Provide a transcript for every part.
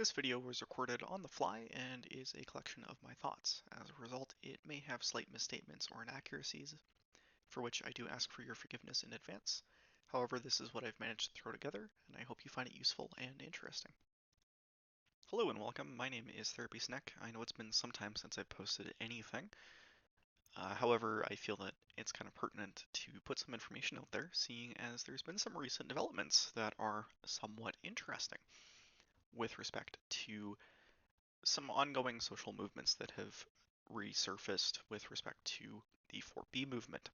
This video was recorded on the fly and is a collection of my thoughts. As a result, it may have slight misstatements or inaccuracies, for which I do ask for your forgiveness in advance. However, this is what I've managed to throw together, and I hope you find it useful and interesting. Hello and welcome, my name is Therapy Snack. I know it's been some time since I've posted anything. However, I feel that it's kind of pertinent to put some information out there, seeing as there's been some recent developments that are somewhat interesting with respect to some ongoing social movements that have resurfaced with respect to the 4B movement.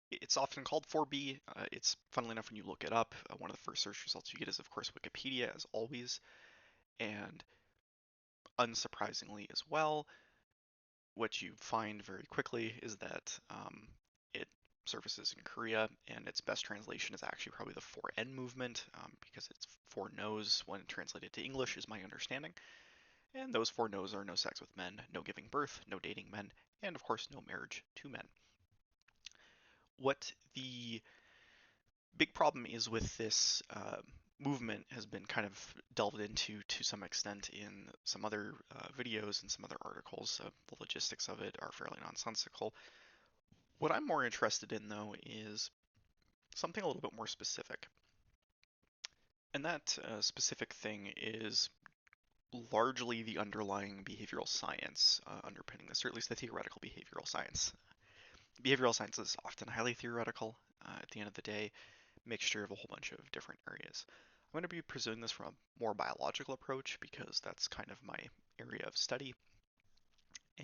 It's often called 4B. It's funnily enough, when you look it up, one of the first search results you get is, of course, Wikipedia, as always. And unsurprisingly as well, what you find very quickly is that it surfaces in Korea, and its best translation is actually probably the 4N movement, because it's four no's when translated to English, is my understanding. And those four no's are no sex with men, no giving birth, no dating men, and of course no marriage to men. What the big problem is with this movement has been kind of delved into to some extent in some other videos and some other articles. The logistics of it are fairly nonsensical. What I'm more interested in, though, is something a little bit more specific. And that specific thing is largely the underlying behavioral science underpinning this, or at least the theoretical behavioral science. Behavioral science is often highly theoretical at the end of the day, mixture of a whole bunch of different areas. I'm going to be pursuing this from a more biological approach because that's kind of my area of study,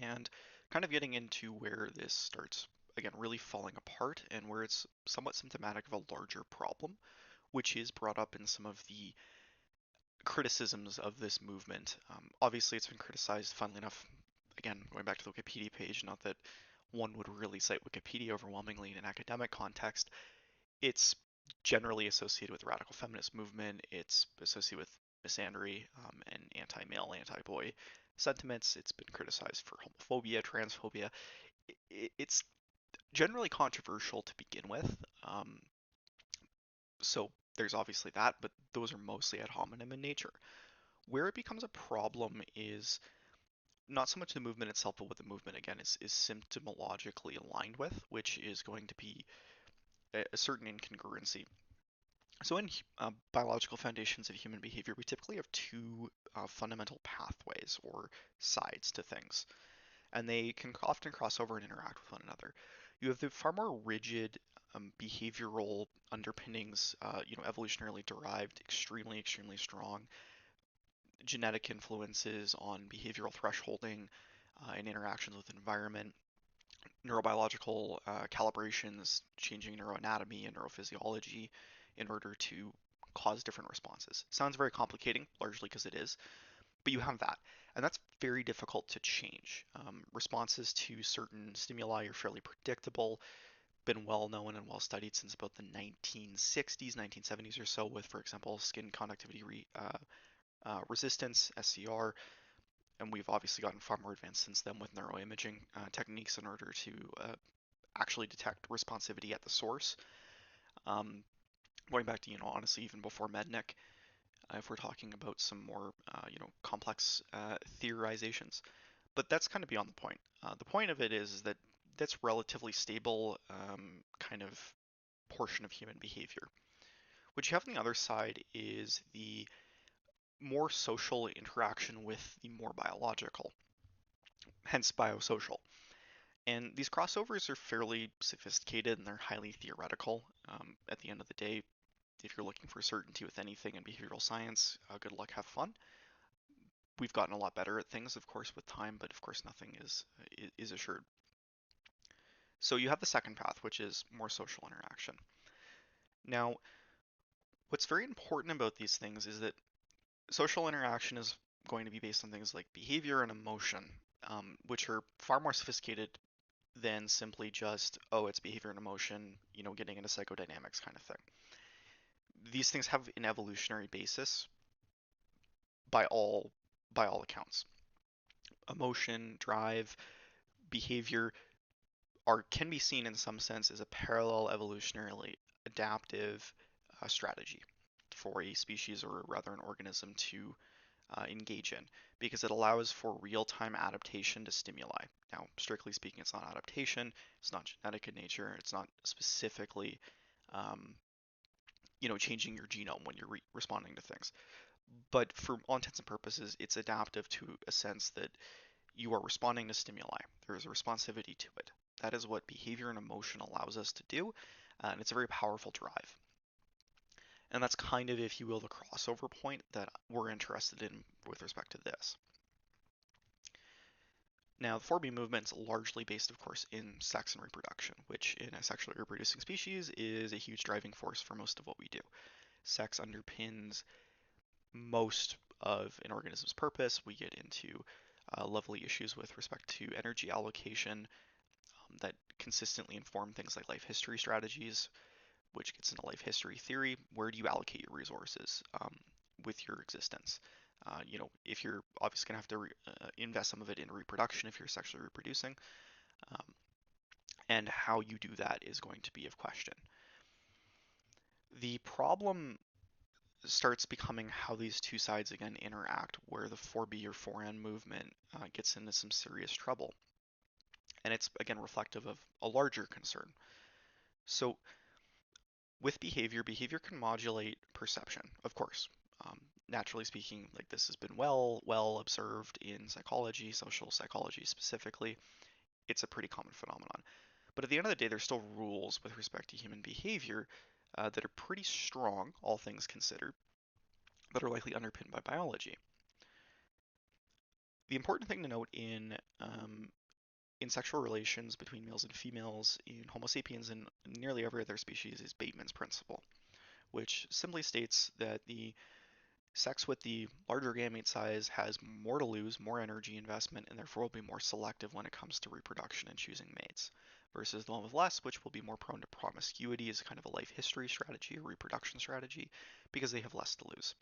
and kind of getting into where this starts, again, really falling apart and where it's somewhat symptomatic of a larger problem, which is brought up in some of the criticisms of this movement. Obviously, it's been criticized, funnily enough, again, going back to the Wikipedia page, not that one would really cite Wikipedia overwhelmingly in an academic context. It's generally associated with the radical feminist movement. It's associated with misandry and anti-male, anti-boy sentiments. It's been criticized for homophobia, transphobia. It's generally controversial to begin with. So there's obviously that, but those are mostly ad hominem in nature. Where it becomes a problem is not so much the movement itself, but what the movement, again, is symptomologically aligned with, which is going to be a certain incongruency. So in biological foundations of human behavior, we typically have two fundamental pathways or sides to things, and they can often cross over and interact with one another. You have the far more rigid behavioral underpinnings, evolutionarily derived, extremely, extremely strong genetic influences on behavioral thresholding and interactions with environment, neurobiological calibrations, changing neuroanatomy and neurophysiology in order to cause different responses. Sounds very complicating, largely because it is, but you have that. And that's very difficult to change. Responses to certain stimuli are fairly predictable, been well known and well studied since about the 1960s, 1970s or so, with, for example, skin conductivity resistance, SCR, and we've obviously gotten far more advanced since then with neuroimaging techniques in order to actually detect responsivity at the source. Um, Going back to, honestly, even before Mednick, if we're talking about some more, complex theorizations. But that's kind of beyond the point. The point of it is that that's relatively stable kind of portion of human behavior. What you have on the other side is the more social interaction with the more biological, hence biosocial. And these crossovers are fairly sophisticated and they're highly theoretical. At the end of the day, if you're looking for certainty with anything in behavioral science, good luck, have fun. We've gotten a lot better at things, of course, with time, but of course nothing is assured. So you have the second path, which is more social interaction. Now, what's very important about these things is that social interaction is going to be based on things like behavior and emotion, which are far more sophisticated than simply just, oh, it's behavior and emotion, getting into psychodynamics kind of thing. These things have an evolutionary basis by all accounts. Emotion, drive, behavior can be seen in some sense as a parallel evolutionarily adaptive strategy. for a species, or rather an organism, to engage in, because it allows for real-time adaptation to stimuli. Now, strictly speaking, it's not adaptation, it's not genetic in nature, it's not specifically, um, changing your genome when you're responding to things. But for all intents and purposes, it's adaptive to a sense that you are responding to stimuli. There is a responsivity to it. That is what behavior and emotion allows us to do, and it's a very powerful drive. And that's kind of, if you will, the crossover point that we're interested in with respect to this. Now, the 4B movement's largely based, of course, in sex and reproduction, which in a sexually reproducing species is a huge driving force for most of what we do. Sex underpins most of an organism's purpose. We get into lovely issues with respect to energy allocation that consistently inform things like life history strategies, which gets into life history theory. Where do you allocate your resources with your existence? If you're obviously going to have to invest some of it in reproduction if you're sexually reproducing, um, and how you do that is going to be of question. The problem starts becoming how these two sides again interact, where the 4B or 4N movement gets into some serious trouble. And it's again reflective of a larger concern. So with behavior can modulate perception, of course. Naturally speaking, like this has been well observed in psychology, social psychology specifically. It's a pretty common phenomenon. But at the end of the day, there's still rules with respect to human behavior that are pretty strong, all things considered, that are likely underpinned by biology. The important thing to note in sexual relations between males and females, in Homo sapiens and nearly every other species, is Bateman's principle, which simply states that the sex with the larger gamete size has more to lose, more energy investment, and therefore will be more selective when it comes to reproduction and choosing mates, versus the one with less, which will be more prone to promiscuity as kind of a life history strategy or reproduction strategy, because they have less to lose.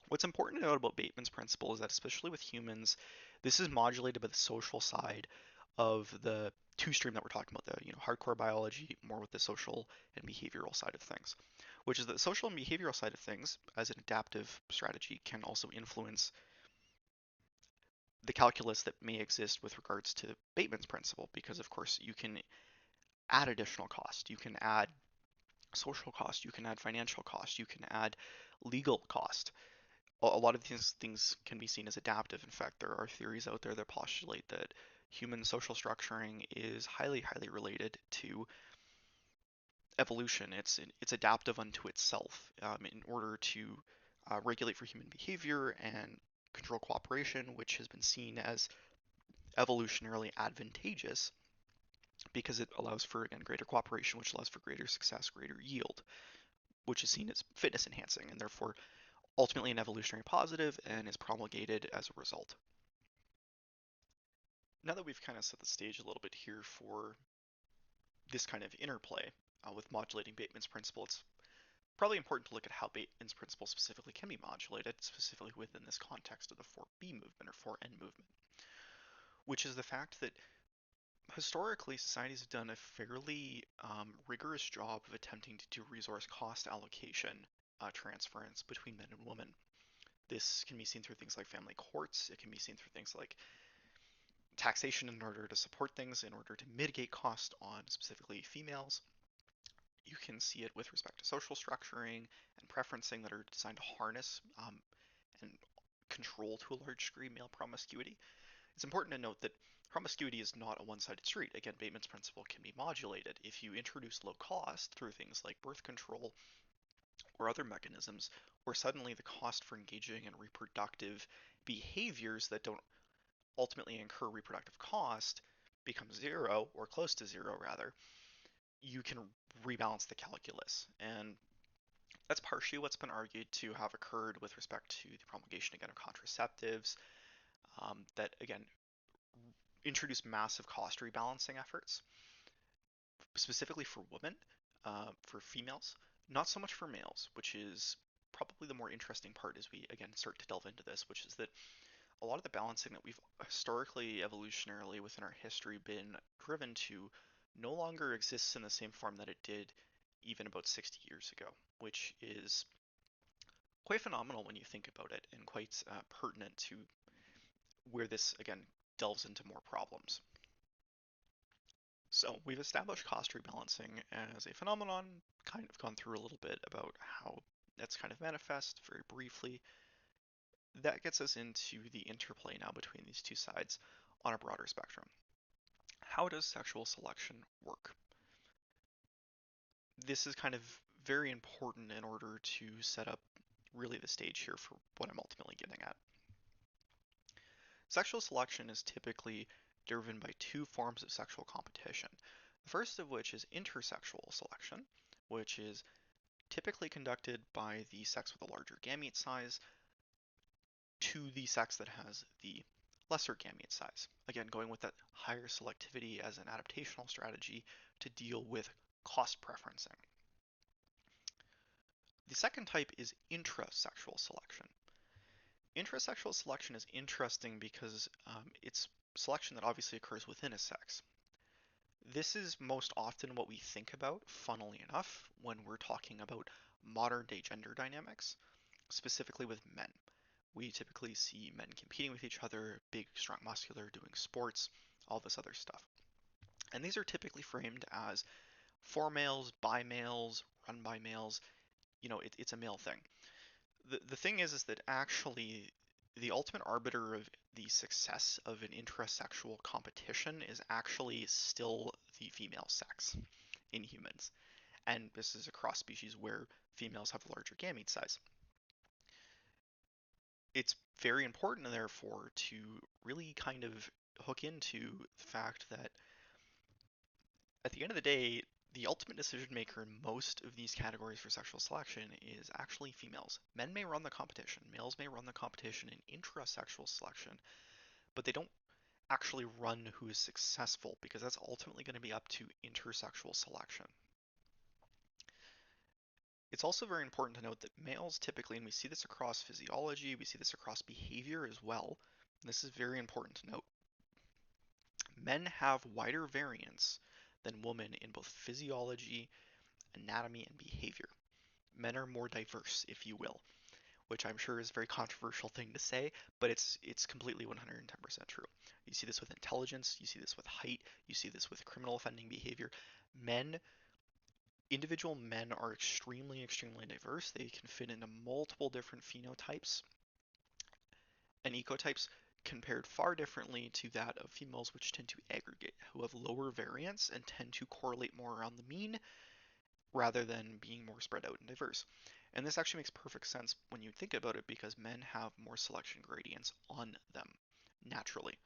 What's important to note about Bateman's principle is that, especially with humans, this is modulated by the social side of the two stream that we're talking about, the hardcore biology, more with the social and behavioral side of things, which is that the social and behavioral side of things, as an adaptive strategy, can also influence the calculus that may exist with regards to Bateman's principle, because of course you can add additional cost, you can add social cost, you can add financial cost, you can add legal cost. A lot of these things can be seen as adaptive. In fact, there are theories out there that postulate that human social structuring is highly related to evolution. It's adaptive unto itself in order to regulate for human behavior and control cooperation, which has been seen as evolutionarily advantageous because it allows for, again, greater cooperation, which allows for greater success, greater yield, which is seen as fitness enhancing and therefore ultimately an evolutionary positive and is promulgated as a result. Now that we've kind of set the stage a little bit here for this kind of interplay with modulating Bateman's principle, it's probably important to look at how Bateman's principle specifically can be modulated, specifically within this context of the 4B movement or 4N movement, which is the fact that historically societies have done a fairly rigorous job of attempting to do resource cost allocation transference between men and women. This can be seen through things like family courts, it can be seen through things like taxation in order to support things, in order to mitigate cost on specifically females. You can see it with respect to social structuring and preferencing that are designed to harness and control to a large degree male promiscuity. It's important to note that promiscuity is not a one-sided street. Again, Bateman's principle can be modulated. If you introduce low cost through things like birth control or other mechanisms, where suddenly the cost for engaging in reproductive behaviors that don't ultimately incur reproductive cost becomes zero, or close to zero rather, you can rebalance the calculus. And that's partially what's been argued to have occurred with respect to the promulgation again of contraceptives that again introduce massive cost rebalancing efforts, specifically for women, for females, not so much for males, which is probably the more interesting part as we again start to delve into this, which is that a lot of the balancing that we've historically, evolutionarily within our history been driven to no longer exists in the same form that it did even about 60 years ago, which is quite phenomenal when you think about it, and quite pertinent to where this, again, delves into more problems. So we've established cost rebalancing as a phenomenon, kind of gone through a little bit about how that's kind of manifest very briefly. That gets us into the interplay now between these two sides on a broader spectrum. How does sexual selection work? This is kind of very important in order to set up really the stage here for what I'm ultimately getting at. Sexual selection is typically driven by two forms of sexual competition. The first of which is intersexual selection, which is typically conducted by the sex with a larger gamete size to the sex that has the lesser gamete size. Again, going with that higher selectivity as an adaptational strategy to deal with cost preferencing. The second type is intrasexual selection. Intrasexual selection is interesting because it's selection that obviously occurs within a sex. This is most often what we think about, funnily enough, when we're talking about modern day gender dynamics, specifically with men. We typically see men competing with each other, big, strong, muscular, doing sports, all this other stuff. And these are typically framed as for males, by males, run by males. It's a male thing. The thing is that actually the ultimate arbiter of the success of an intrasexual competition is actually still the female sex in humans. And this is across species where females have a larger gamete size. It's very important, therefore, to really kind of hook into the fact that at the end of the day, the ultimate decision maker in most of these categories for sexual selection is actually females. Men may run the competition, males may run the competition in intrasexual selection, but they don't actually run who is successful because that's ultimately going to be up to intersexual selection. It's also very important to note that males typically, and we see this across physiology, we see this across behavior as well, and this is very important to note, men have wider variance than women in both physiology, anatomy, and behavior. Men are more diverse, if you will, which I'm sure is a very controversial thing to say, but it's completely 110% true. You see this with intelligence, you see this with height, you see this with criminal offending behavior. Men, individual men are extremely, extremely diverse. They can fit into multiple different phenotypes and ecotypes compared far differently to that of females, which tend to aggregate, who have lower variance and tend to correlate more around the mean rather than being more spread out and diverse. And this actually makes perfect sense when you think about it because men have more selection gradients on them naturally.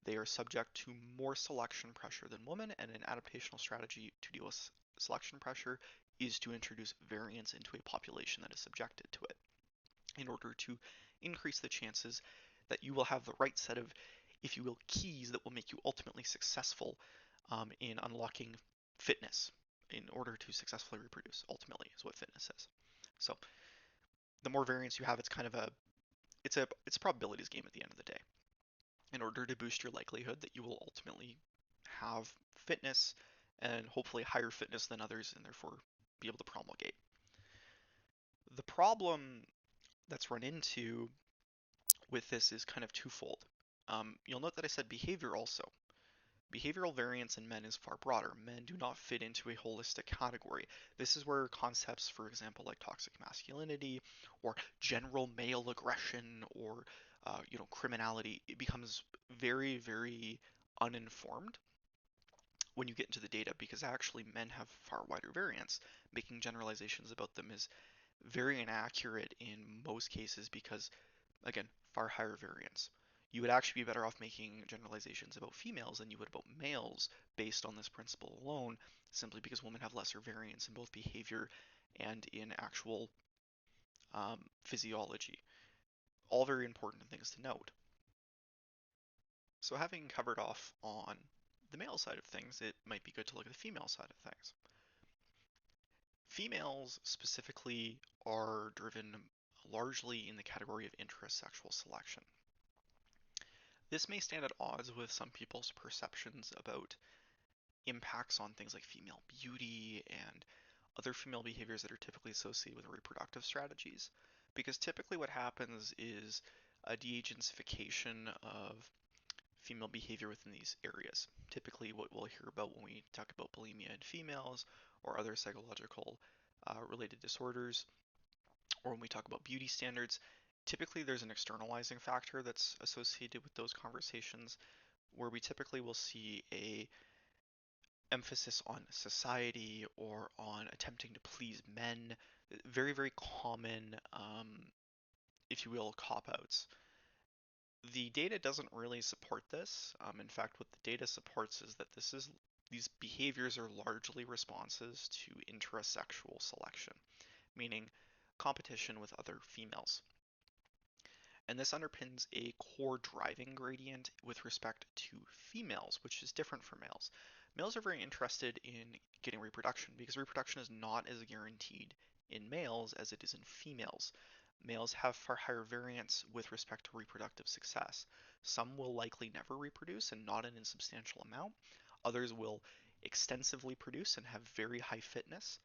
They are subject to more selection pressure than women, and an adaptational strategy to deal with selection pressure is to introduce variance into a population that is subjected to it in order to increase the chances that you will have the right set of, if you will, keys that will make you ultimately successful in unlocking fitness in order to successfully reproduce, ultimately, is what fitness is. So the more variance you have, it's a probabilities game at the end of the day. In order to boost your likelihood that you will ultimately have fitness and hopefully higher fitness than others and therefore be able to promulgate. The problem that's run into with this is kind of twofold. You'll note that I said behavior also. Behavioral variance in men is far broader. Men do not fit into a holistic category. This is where concepts, for example, like toxic masculinity or general male aggression or criminality, it becomes very, very uninformed when you get into the data because actually men have far wider variance. Making generalizations about them is very inaccurate in most cases because, again, far higher variance. You would actually be better off making generalizations about females than you would about males based on this principle alone, simply because women have lesser variance in both behavior and in actual physiology. All very important things to note. So having covered off on the male side of things, it might be good to look at the female side of things. Females specifically are driven largely in the category of intrasexual selection. This may stand at odds with some people's perceptions about impacts on things like female beauty and other female behaviors that are typically associated with reproductive strategies, because typically what happens is a de-agentification of female behavior within these areas. Typically, what we'll hear about when we talk about bulimia in females or other psychological related disorders, or when we talk about beauty standards, typically there's an externalizing factor that's associated with those conversations, where we typically will see a emphasis on society or on attempting to please men. Very, very common, if you will, cop outs. The data doesn't really support this. In fact, what the data supports is that these behaviors are largely responses to intrasexual selection, meaning competition with other females. And this underpins a core driving gradient with respect to females, which is different from males. Males are very interested in getting reproduction because reproduction is not as guaranteed in males as it is in females. Males have far higher variance with respect to reproductive success. Some will likely never reproduce and not an insubstantial amount. Others will extensively produce and have very high fitness.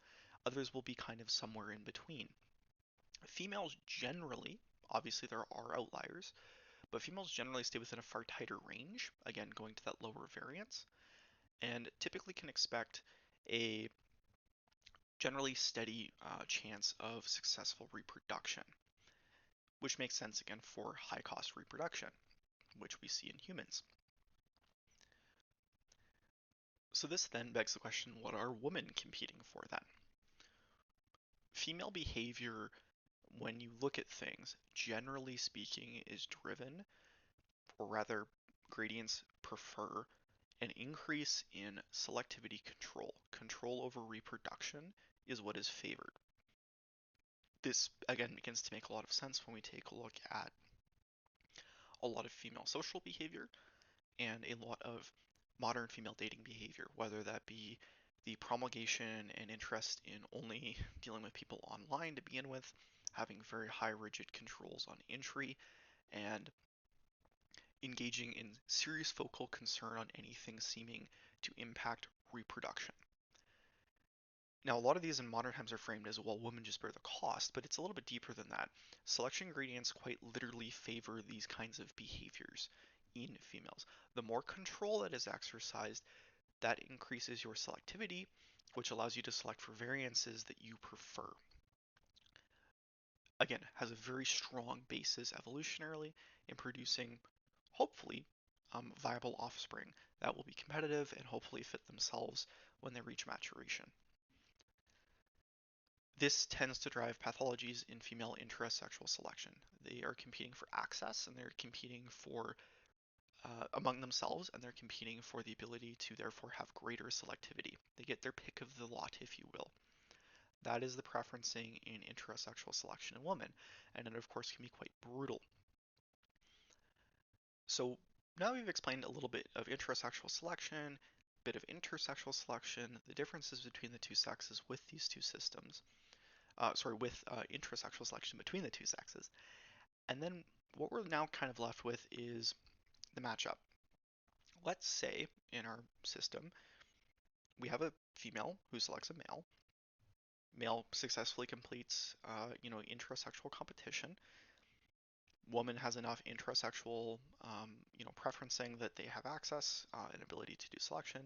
Others will be kind of somewhere in between. Females generally, obviously there are outliers, but females generally stay within a far tighter range, again going to that lower variance, and typically can expect a generally steady chance of successful reproduction, which makes sense again for high cost reproduction, which we see in humans. So this then begs the question, what are women competing for then? Female behavior, when you look at things, generally speaking, is driven, or rather gradients prefer, an increase in selectivity control. Control over reproduction is what is favored. This, again, begins to make a lot of sense when we take a look at a lot of female social behavior and a lot of modern female dating behavior, whether that be the promulgation and interest in only dealing with people online to begin with, having very high rigid controls on entry, and engaging in serious focal concern on anything seeming to impact reproduction. Now, a lot of these in modern times are framed as, well, women just bear the cost, but it's a little bit deeper than that. Selection gradients quite literally favor these kinds of behaviors in females. The more control that is exercised, that increases your selectivity, which allows you to select for variances that you prefer. Again, has a very strong basis evolutionarily in producing, hopefully, viable offspring that will be competitive and hopefully fit themselves when they reach maturation. This tends to drive pathologies in female intrasexual selection. They are competing for access and they're competing for among themselves, and they're competing for the ability to therefore have greater selectivity. They get their pick of the lot, if you will. That is the preferencing in intrasexual selection in women, and it of course can be quite brutal. So now we've explained a little bit of intrasexual selection, a bit of intersexual selection, the differences between the two sexes with these two systems. With intrasexual selection between the two sexes. And then what we're now kind of left with is the matchup. Let's say in our system, we have a female who selects a male. Male successfully completes, intrasexual competition. Woman has enough intrasexual, preferencing that they have access and ability to do selection.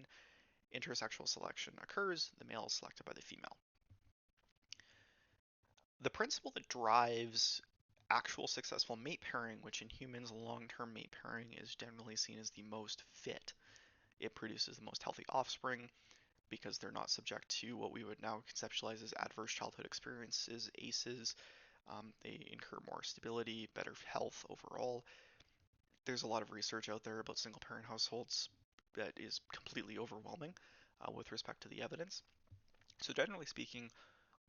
Intersexual selection occurs. The male is selected by the female. The principle that drives actual successful mate pairing, which in humans long-term mate pairing is generally seen as the most fit. It produces the most healthy offspring because they're not subject to what we would now conceptualize as adverse childhood experiences, ACEs. They incur more stability, better health overall. There's a lot of research out there about single parent households that is completely overwhelming with respect to the evidence. So generally speaking,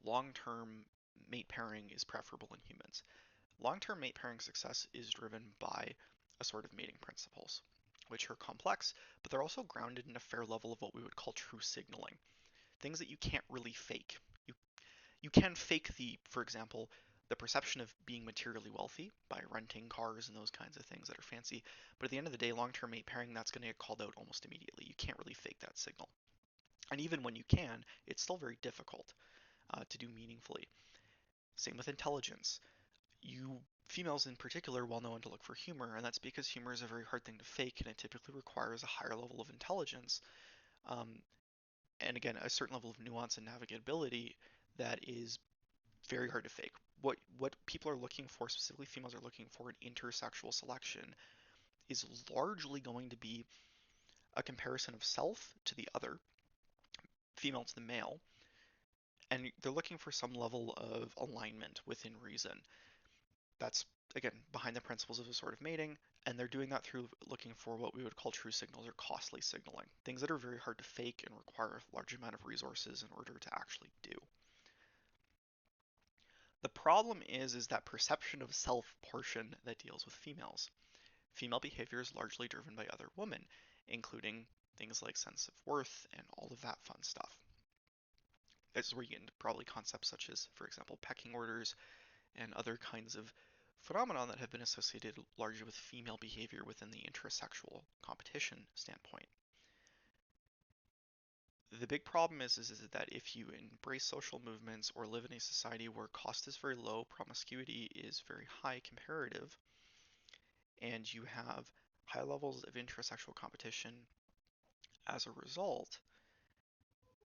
long-term mate pairing is preferable in humans. Long-term mate pairing success is driven by assortative mating principles, which are complex, but they're also grounded in a fair level of what we would call true signaling. Things that you can't really fake. You can fake for example, the perception of being materially wealthy by renting cars and those kinds of things that are fancy, but at the end of the day, long-term mate pairing, that's going to get called out almost immediately. You can't really fake that signal. And even when you can, it's still very difficult to do meaningfully. Same with intelligence. you females in particular well known to look for humor, and that's because humor is a very hard thing to fake, and it typically requires a higher level of intelligence, um, and again, a certain level of nuance and navigability that is very hard to fake. What people are looking for, specifically females are looking for in intersexual selection, is largely going to be a comparison of self to the other, female to the male, and they're looking for some level of alignment within reason. That's again behind the principles of assortative mating, and they're doing that through looking for what we would call true signals or costly signaling, things that are very hard to fake and require a large amount of resources in order to actually do. The problem is that perception of self portion that deals with females. Female behavior is largely driven by other women, including things like sense of worth and all of that fun stuff. This is where you get into probably concepts such as, for example, pecking orders and other kinds of phenomenon that have been associated largely with female behavior within the intrasexual competition standpoint. The big problem is that if you embrace social movements or live in a society where cost is very low, promiscuity is very high comparative, and you have high levels of intrasexual competition as a result,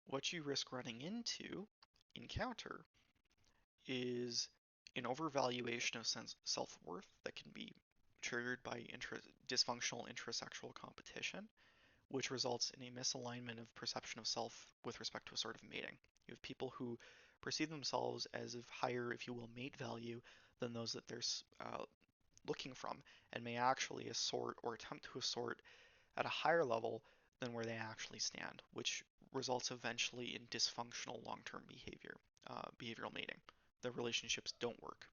what you risk running into, encounter, is an overvaluation of self-worth that can be triggered by dysfunctional intrasexual competition, which results in a misalignment of perception of self with respect to a sort of mating. You have people who perceive themselves as of higher, if you will, mate value than those that they're looking from, and may actually assort or attempt to assort at a higher level than where they actually stand, which results eventually in dysfunctional long-term behavior, behavioral mating. The relationships don't work.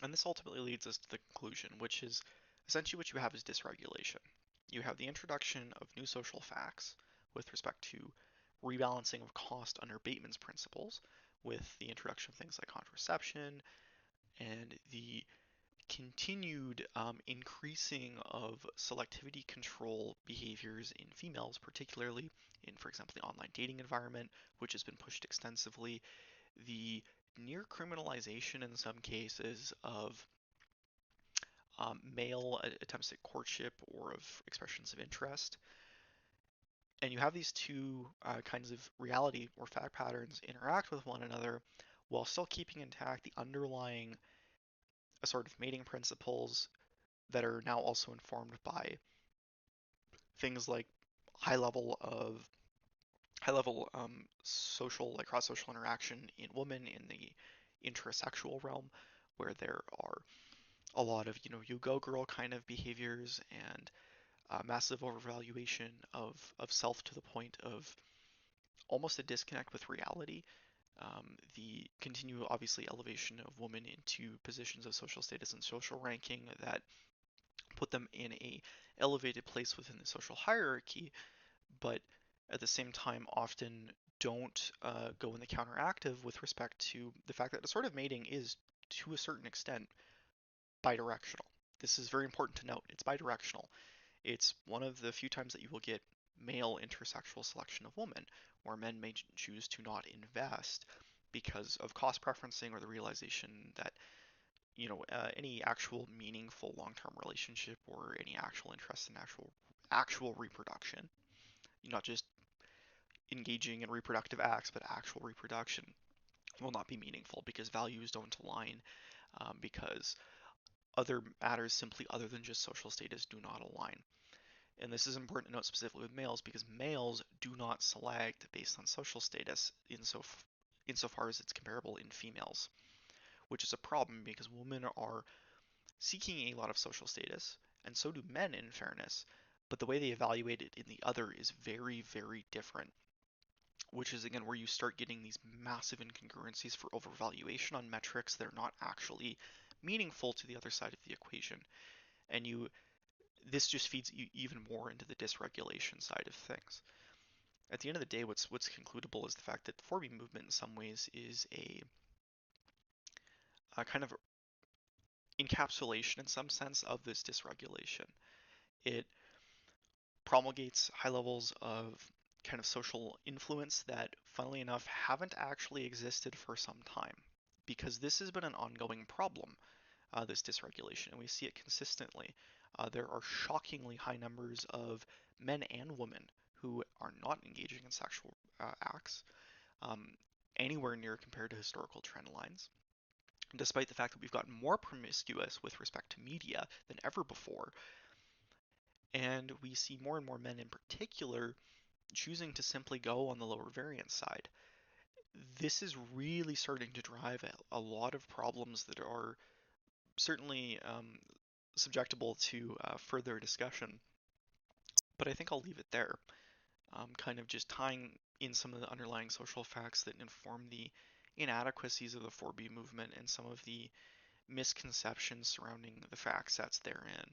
And this ultimately leads us to the conclusion, which is essentially what you have is dysregulation. You have the introduction of new social facts with respect to rebalancing of cost under Bateman's principles, with the introduction of things like contraception and the continued increasing of selectivity control behaviors in females, particularly in, for example, the online dating environment, which has been pushed extensively, the near criminalization in some cases of male attempts at courtship or of expressions of interest. And you have these two kinds of reality or fact patterns interact with one another while still keeping intact the underlying assortative mating principles that are now also informed by things like high level of high level social, like cross social interaction in women in the intrasexual realm, where there are a lot of you go girl kind of behaviors and massive overvaluation of self to the point of almost a disconnect with reality. The continual, obviously, elevation of women into positions of social status and social ranking that put them in a elevated place within the social hierarchy, but at the same time often don't go in the counteractive with respect to the fact that assortative mating is, to a certain extent, bidirectional. This is very important to note. It's bidirectional. It's one of the few times that you will get male intersexual selection of women, where men may choose to not invest because of cost preferencing or the realization that any actual meaningful long-term relationship or any actual interest in actual reproduction, not just engaging in reproductive acts, but actual reproduction will not be meaningful because values don't align, because other matters simply other than just social status do not align. And this is important to note specifically with males because males do not select based on social status insofar as it's comparable in females, which is a problem because women are seeking a lot of social status, and so do men in fairness, but the way they evaluate it in the other is very, very different, which is again where you start getting these massive incongruencies for overvaluation on metrics that are not actually meaningful to the other side of the equation. And this just feeds even more into the dysregulation side of things. At the end of the day, what's concludable is the fact that the 4B movement in some ways is a kind of encapsulation in some sense of this dysregulation. It promulgates high levels of kind of social influence that, funnily enough, haven't actually existed for some time. because this has been an ongoing problem, this dysregulation, and we see it consistently. There are shockingly high numbers of men and women who are not engaging in sexual acts um, anywhere near compared to historical trend lines, despite the fact that we've gotten more promiscuous with respect to media than ever before. And we see more and more men in particular choosing to simply go on the lower variance side. This is really starting to drive a lot of problems that are certainly subjectable to further discussion. But I think I'll leave it there, kind of just tying in some of the underlying social facts that inform the inadequacies of the 4B movement and some of the misconceptions surrounding the fact sets therein.